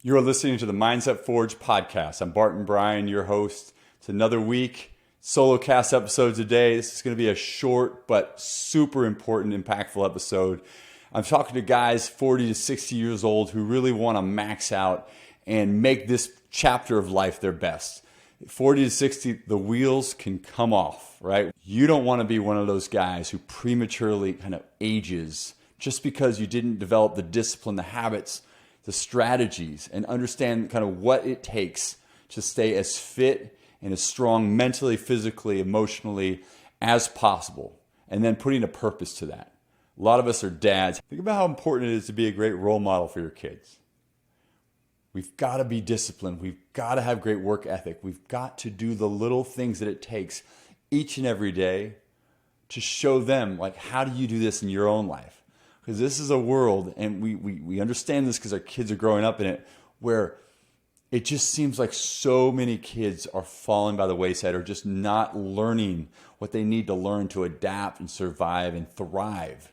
You're listening to the Mindset Forge podcast. I'm Barton Bryan, your host. It's another week, Solocast episode today. This is going to be a short but super important, impactful episode. I'm talking to guys 40 to 60 years old who really want to max out and make this chapter of life their best. 40 to 60, the wheels can come off, right? You don't want to be one of those guys who prematurely kind of ages just because you didn't develop the discipline, the habits, the strategies, and understand kind of what it takes to stay as fit and as strong mentally, physically, emotionally as possible, and then putting a purpose to that. A lot of us are dads. Think about how important it is to be a great role model for your kids. We've got to be disciplined. We've got to have great work ethic. We've got to do the little things that it takes each and every day to show them, like, how do you do this in your own life? Because this is a world, and we understand this because our kids are growing up in it, where it just seems like so many kids are falling by the wayside or just not learning what they need to learn to adapt and survive and thrive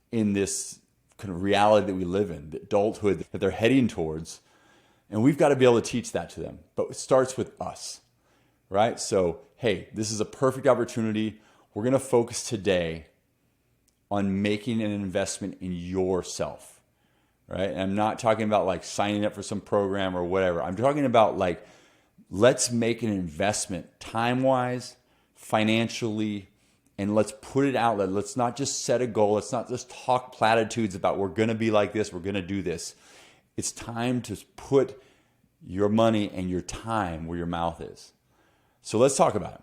in this kind of reality that we live in, the adulthood that they're heading towards. And we've got to be able to teach that to them. But it starts with us, right? So, hey, this is a perfect opportunity. We're going to focus today on making an investment in yourself, right? And I'm not talking about like signing up for some program or whatever. I'm talking about like, let's make an investment time-wise, financially, and let's put it out there. Let's not just set a goal. Let's not just talk platitudes about we're going to be like this, we're going to do this. It's time to put your money and your time where your mouth is. So let's talk about it.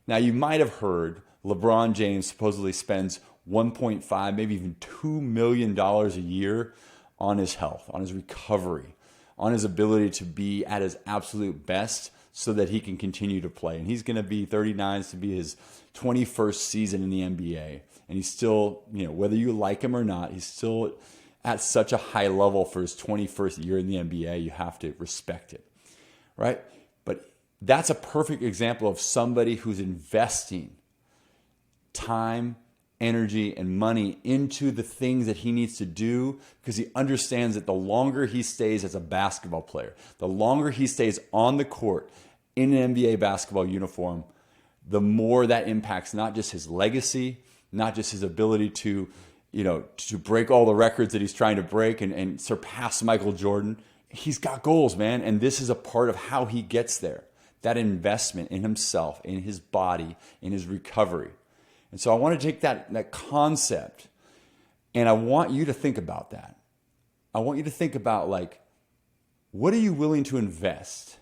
Now, you might have heard LeBron James supposedly spends $1.5, maybe even $2 million a year on his health, on his recovery, on his ability to be at his absolute best so that he can continue to play. And he's going to be 39, to be his 21st season in the NBA. And he's still, whether you like him or not, he's still at such a high level for his 21st year in the NBA. You have to respect it, right? But that's a perfect example of somebody who's investing time, energy, and money into the things that he needs to do because he understands that the longer he stays as a basketball player, the longer he stays on the court in an NBA basketball uniform, the more that impacts not just his legacy, not just his ability to break all the records that he's trying to break and surpass Michael Jordan. He's got goals, man, and this is a part of how he gets there. That investment in himself, in his body, in his recovery. And so I want to take that concept and I want you to think about that. I want you to think about, like, what are you willing to invest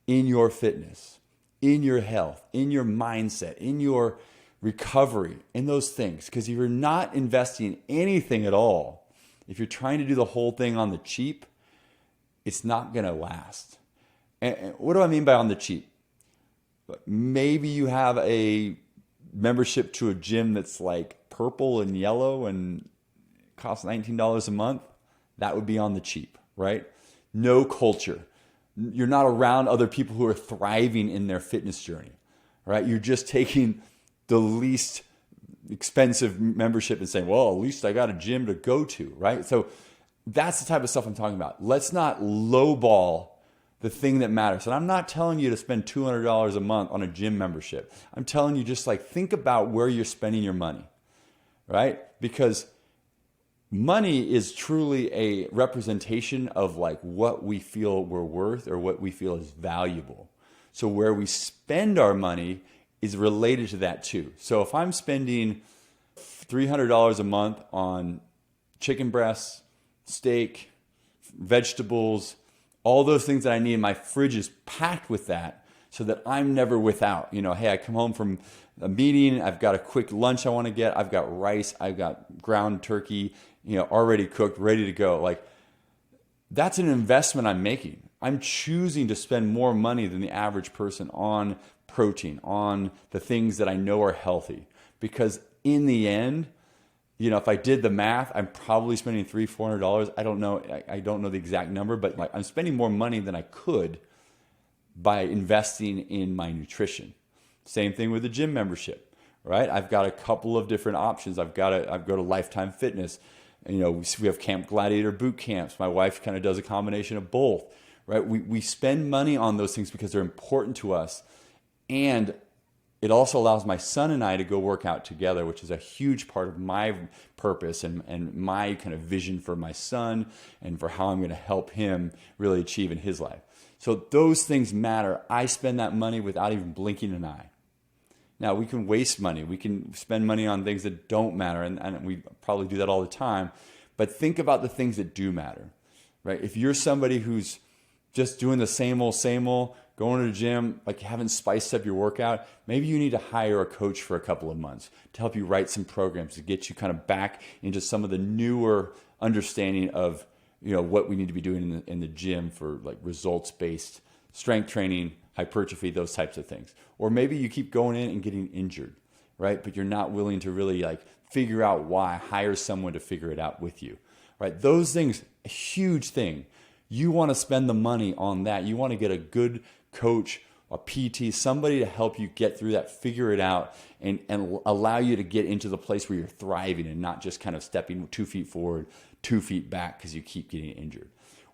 in your fitness, in your health, in your mindset, in your recovery, in those things? Because if you're not investing anything at all, if you're trying to do the whole thing on the cheap, it's not going to last. And what do I mean by on the cheap? Maybe you have a membership to a gym that's like purple and yellow and costs $19 a month. That would be on the cheap, right? No culture. You're not around other people who are thriving in their fitness journey, right? You're just taking the least expensive membership and saying, well, at least I got a gym to go to, right? So that's the type of stuff I'm talking about. Let's not lowball the thing that matters. And I'm not telling you to spend $200 a month on a gym membership. I'm telling you, just like, think about where you're spending your money, right? Because money is truly a representation of like what we feel we're worth or what we feel is valuable. So where we spend our money is related to that too. So if I'm spending $300 a month on chicken breasts, steak, vegetables, all those things that I need, my fridge is packed with that so that I'm never without. Hey, I come home from a meeting, I've got a quick lunch I want to get, I've got rice, I've got ground turkey, already cooked, ready to go. Like, that's an investment I'm making. I'm choosing to spend more money than the average person on protein, on the things that I know are healthy. Because in the end, if I did the math, I'm probably spending $300-$400. I don't know. I don't know the exact number, but like, I'm spending more money than I could by investing in my nutrition. Same thing with the gym membership, right? I've got a couple of different options. I've go to Lifetime Fitness. We have Camp Gladiator boot camps. My wife kind of does a combination of both, right? We spend money on those things because they're important to us. And it also allows my son and I to go work out together, which is a huge part of my purpose and my kind of vision for my son and for how I'm going to help him really achieve in his life. So those things matter. I spend that money without even blinking an eye. Now, we can waste money. We can spend money on things that don't matter, and we probably do that all the time. But think about the things that do matter, right? If you're somebody who's just doing the same old, going to the gym, like you haven't spiced up your workout, maybe you need to hire a coach for a couple of months to help you write some programs to get you kind of back into some of the newer understanding of what we need to be doing in the gym for like results-based strength training, hypertrophy, those types of things. Or maybe you keep going in and getting injured, right? But you're not willing to really like figure out why, hire someone to figure it out with you, right? Those things, a huge thing. You want to spend the money on that. You want to get a good coach, a PT, somebody to help you get through that, figure it out, and allow you to get into the place where you're thriving and not just kind of stepping 2 feet forward, 2 feet back because you keep getting injured.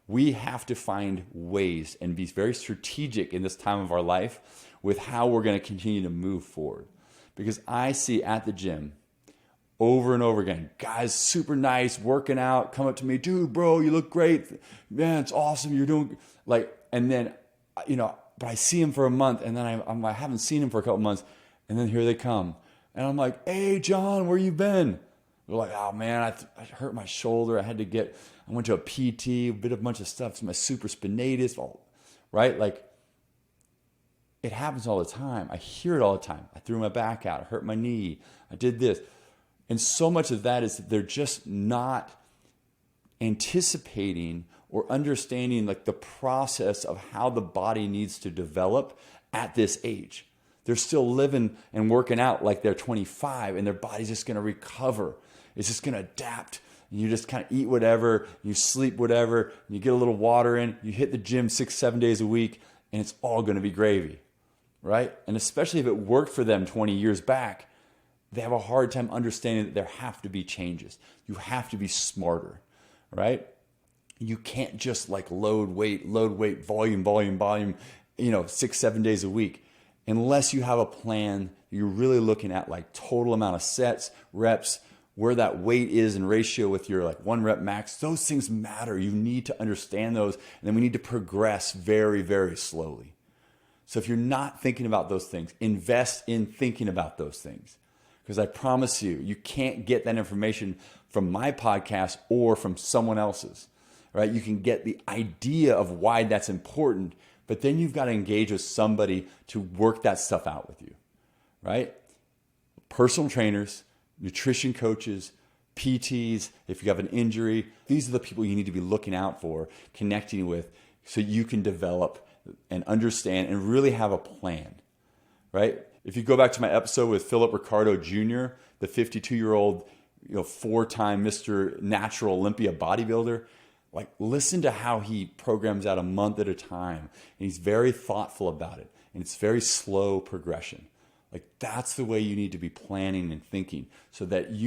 We have to find ways and be very strategic in this time of our life with how we're going to continue to move forward. Because I see at the gym over and over again, guys super nice, working out, come up to me, dude, bro, you look great. Man, it's awesome. You're doing and then, but I see him for a month and then I haven't seen him for a couple months. And then here they come. And I'm like, hey, John, where you been? They're like, oh man, I hurt my shoulder. I went to a PT, a bunch of stuff. It's my supraspinatus, right? Like, it happens all the time. I hear it all the time. I threw my back out. I hurt my knee. I did this. And so much of that is that they're just not anticipating or understanding like the process of how the body needs to develop at this age. They're still living and working out like they're 25 and their body's just going to recover. It's just going to adapt. And you just kind of eat whatever, you sleep whatever, and you get a little water in, you hit the gym 6-7 days a week, and it's all going to be gravy, right? And especially if it worked for them 20 years back, they have a hard time understanding that there have to be changes. You have to be smarter, right? You can't just like load weight, volume, 6-7 days a week. Unless you have a plan, you're really looking at like total amount of sets, reps, where that weight is in ratio with your like 1 rep max. Those things matter. You need to understand those. And then we need to progress very, very slowly. So if you're not thinking about those things, invest in thinking about those things. Because I promise you, you can't get that information from my podcast or from someone else's, right? You can get the idea of why that's important, but then you've got to engage with somebody to work that stuff out with you, right? Personal trainers, nutrition coaches, PTs, if you have an injury, these are the people you need to be looking out for, connecting with, so you can develop and understand and really have a plan, right? If you go back to my episode with Philip Ricardo Jr., the 52-year-old, 4-time Mr. Natural Olympia bodybuilder, like listen to how he programs out a month at a time. And he's very thoughtful about it. And it's very slow progression. Like that's the way you need to be planning and thinking so that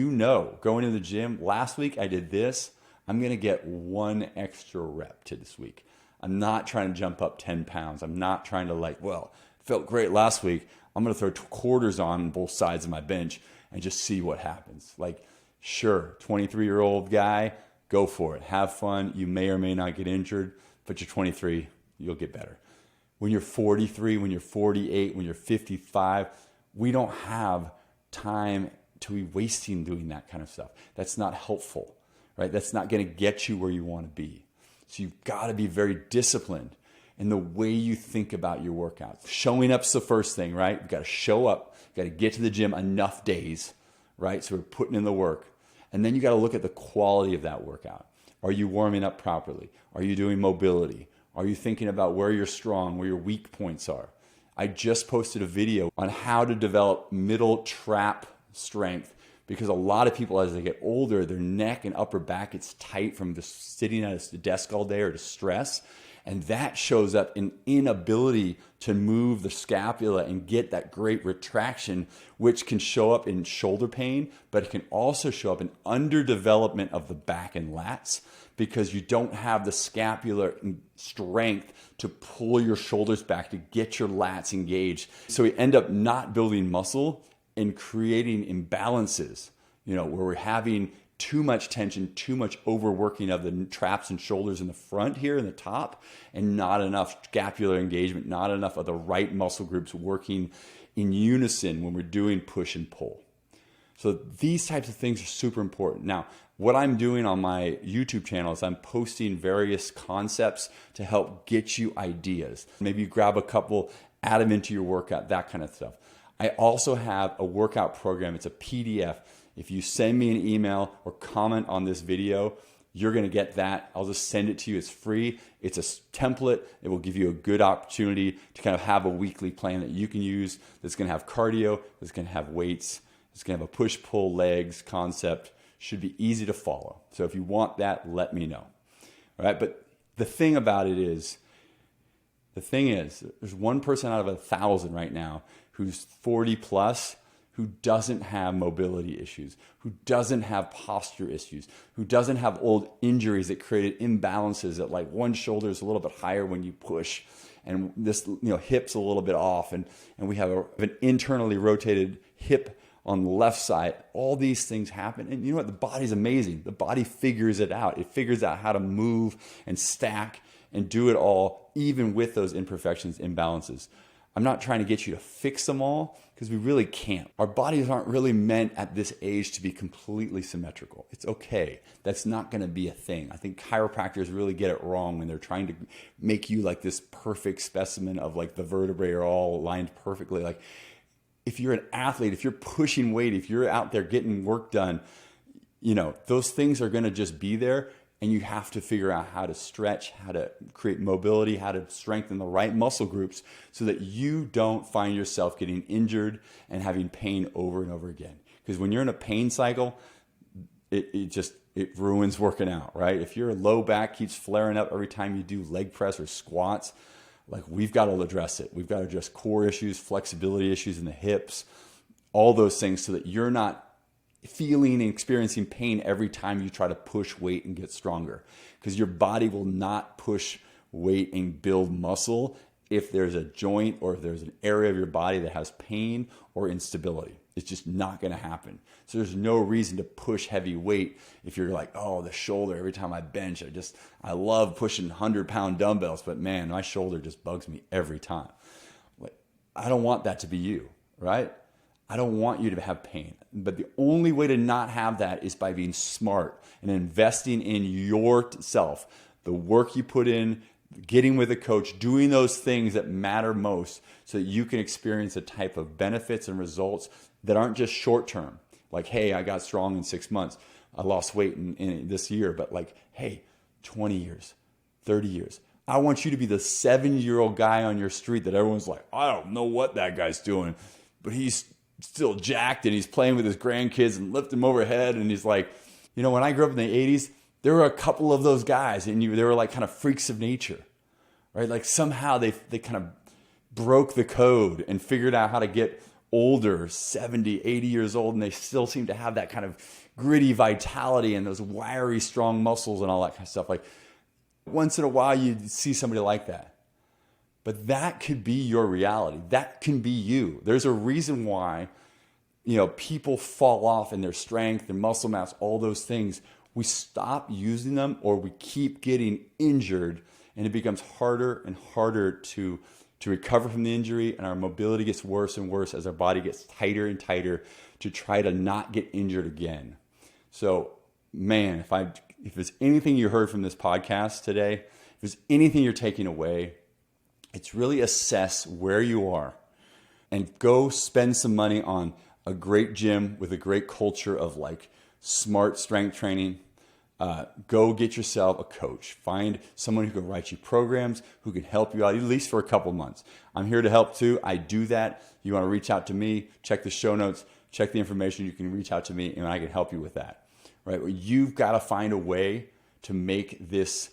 going to the gym, last week I did this, I'm going to get 1 extra rep to this week. I'm not trying to jump up 10 pounds. I'm not trying to felt great last week. I'm going to throw quarters on both sides of my bench and just see what happens. Like, sure, 23-year-old guy, go for it. Have fun. You may or may not get injured, but you're 23, you'll get better. When you're 43, when you're 48, when you're 55, we don't have time to be wasting doing that kind of stuff. That's not helpful, right? That's not going to get you where you want to be. So you've got to be very disciplined in the way you think about your workouts. Showing up's the first thing, right? You've got to show up. You've got to get to the gym enough days, right? So we're putting in the work. And then you got to look at the quality of that workout. Are you warming up properly? Are you doing mobility? Are you thinking about where you're strong, where your weak points are? I just posted a video on how to develop middle trap strength because a lot of people, as they get older, their neck and upper back gets tight from just sitting at a desk all day or to stress. And that shows up in inability to move the scapula and get that great retraction, which can show up in shoulder pain, but it can also show up in underdevelopment of the back and lats because you don't have the scapular strength to pull your shoulders back to get your lats engaged. So we end up not building muscle and creating imbalances, where we're having too much tension, too much overworking of the traps and shoulders in the front here in the top, and not enough scapular engagement, not enough of the right muscle groups working in unison when we're doing push and pull. So these types of things are super important. Now, what I'm doing on my YouTube channel is I'm posting various concepts to help get you ideas. Maybe you grab a couple, add them into your workout, that kind of stuff. I also have a workout program. It's a PDF. If you send me an email or comment on this video, you're going to get that. I'll just send it to you. It's free. It's a template. It will give you a good opportunity to kind of have a weekly plan that you can use that's going to have cardio, that's going to have weights, it's going to have a push-pull legs concept. Should be easy to follow. So if you want that, let me know. All right. But the thing is, there's one person out of 1,000 right now who's 40 plus who doesn't have mobility issues, who doesn't have posture issues, who doesn't have old injuries that created imbalances that like one shoulder is a little bit higher when you push and this hip's a little bit off and we have an internally rotated hip on the left side. All these things happen. And you know what? The body's amazing. The body figures it out. It figures out how to move and stack and do it all, even with those imperfections, imbalances. I'm not trying to get you to fix them all because we really can't. Our bodies aren't really meant at this age to be completely symmetrical. It's okay. That's not going to be a thing. I think chiropractors really get it wrong when they're trying to make you like this perfect specimen of like the vertebrae are all aligned perfectly. Like if you're an athlete, if you're pushing weight, if you're out there getting work done, those things are going to just be there. And you have to figure out how to stretch, how to create mobility, how to strengthen the right muscle groups so that you don't find yourself getting injured and having pain over and over again. Because when you're in a pain cycle, it ruins working out, right? If your low back keeps flaring up every time you do leg press or squats, like we've got to address it. We've got to address core issues, flexibility issues in the hips, all those things so that you're not feeling and experiencing pain every time you try to push weight and get stronger, because your body will not push weight and build muscle if there's a joint or if there's an area of your body that has pain or instability. It's just not going to happen. So there's no reason to push heavy weight if you're like, oh, the shoulder, every time I bench, I love pushing 100-pound dumbbells, but man, my shoulder just bugs me every time. Like, I don't want that to be you, right? I don't want you to have pain. But the only way to not have that is by being smart and investing in yourself. The work you put in, getting with a coach, doing those things that matter most so that you can experience the type of benefits and results that aren't just short term. Like, hey, I got strong in 6 months. I lost weight in this year. But like, hey, 20 years, 30 years. I want you to be the 70-year-old guy on your street that everyone's like, I don't know what that guy's doing, but he's still jacked and he's playing with his grandkids and lifting them overhead. And he's like, when I grew up in the 80s, there were a couple of those guys and they were like kind of freaks of nature, right? Like somehow they kind of broke the code and figured out how to get older, 70, 80 years old. And they still seem to have that kind of gritty vitality and those wiry, strong muscles and all that kind of stuff. Like once in a while you see somebody like that. But that could be your reality. That can be you. There's a reason why, people fall off in their strength, their muscle mass, all those things. We stop using them or we keep getting injured and it becomes harder and harder to recover from the injury, and our mobility gets worse and worse as our body gets tighter and tighter to try to not get injured again. So, man, if there's anything you heard from this podcast today, if there's anything you're taking away, it's really assess where you are and go spend some money on a great gym with a great culture of like smart strength training. Go get yourself a coach. Find someone who can write you programs, who can help you out at least for a couple months. I'm here to help too. I do that. You want to reach out to me, check the show notes, check the information. You can reach out to me and I can help you with that, right? You've got to find a way to make this,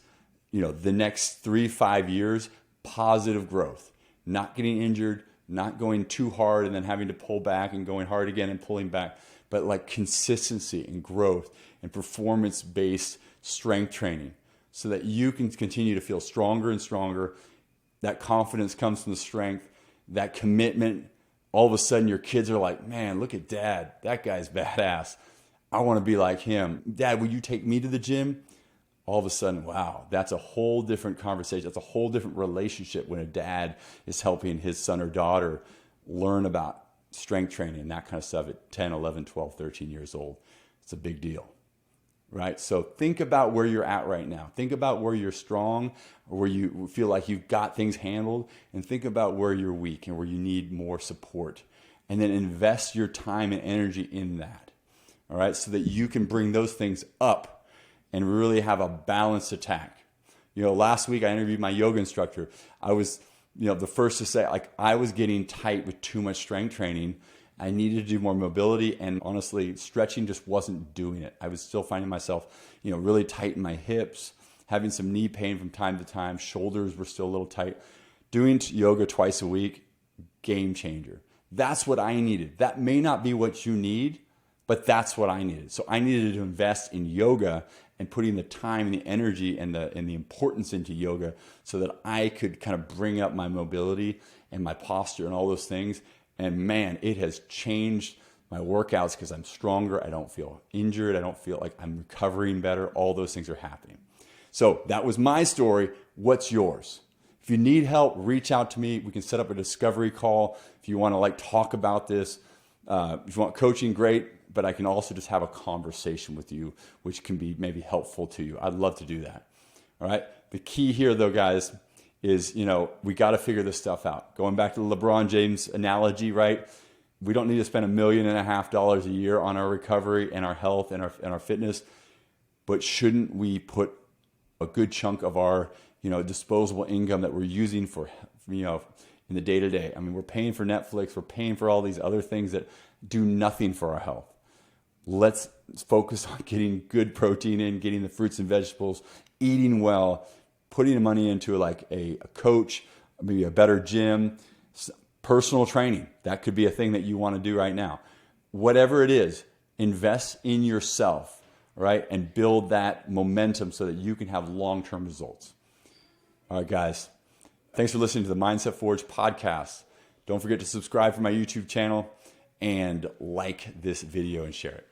the next 3-5 years, positive growth, not getting injured, not going too hard and then having to pull back and going hard again and pulling back, but like consistency and growth and performance-based strength training so that you can continue to feel stronger and stronger. That confidence comes from the strength, that commitment. All of a sudden your kids are like, man, look at dad. That guy's badass. I want to be like him. Dad, will you take me to the gym? All of a sudden, wow, that's a whole different conversation. That's a whole different relationship when a dad is helping his son or daughter learn about strength training and that kind of stuff at 10, 11, 12, 13 years old. It's a big deal, right? So think about where you're at right now. Think about where you're strong or where you feel like you've got things handled, and think about where you're weak and where you need more support. And then invest your time and energy in that, all right? So that you can bring those things up and really have a balanced attack. Last week I interviewed my yoga instructor. I was, the first to say, like, I was getting tight with too much strength training. I needed to do more mobility, and honestly, stretching just wasn't doing it. I was still finding myself, really tight in my hips, having some knee pain from time to time. Shoulders were still a little tight. Doing yoga twice a week, game changer. That's what I needed. That may not be what you need, but that's what I needed. So I needed to invest in yoga and putting the time and the energy and the importance into yoga so that I could kind of bring up my mobility and my posture and all those things. And man, it has changed my workouts because I'm stronger. I don't feel injured. I don't feel like I'm recovering better. All those things are happening. So that was my story. What's yours? If you need help, reach out to me. We can set up a discovery call. If you want to talk about this, if you want coaching, great. But I can also just have a conversation with you, which can be maybe helpful to you. I'd love to do that. All right. The key here though, guys, is, we got to figure this stuff out. Going back to the LeBron James analogy, right? We don't need to spend $1.5 million a year on our recovery and our health and our fitness, but shouldn't we put a good chunk of our, disposable income that we're using for, in the day to day? I mean, we're paying for Netflix, we're paying for all these other things that do nothing for our health. Let's focus on getting good protein in, getting the fruits and vegetables, eating well, putting the money into a coach, maybe a better gym, personal training. That could be a thing that you want to do right now. Whatever it is, invest in yourself, right? And build that momentum so that you can have long-term results. All right, guys. Thanks for listening to the Mindset Forge podcast. Don't forget to subscribe for my YouTube channel and like this video and share it.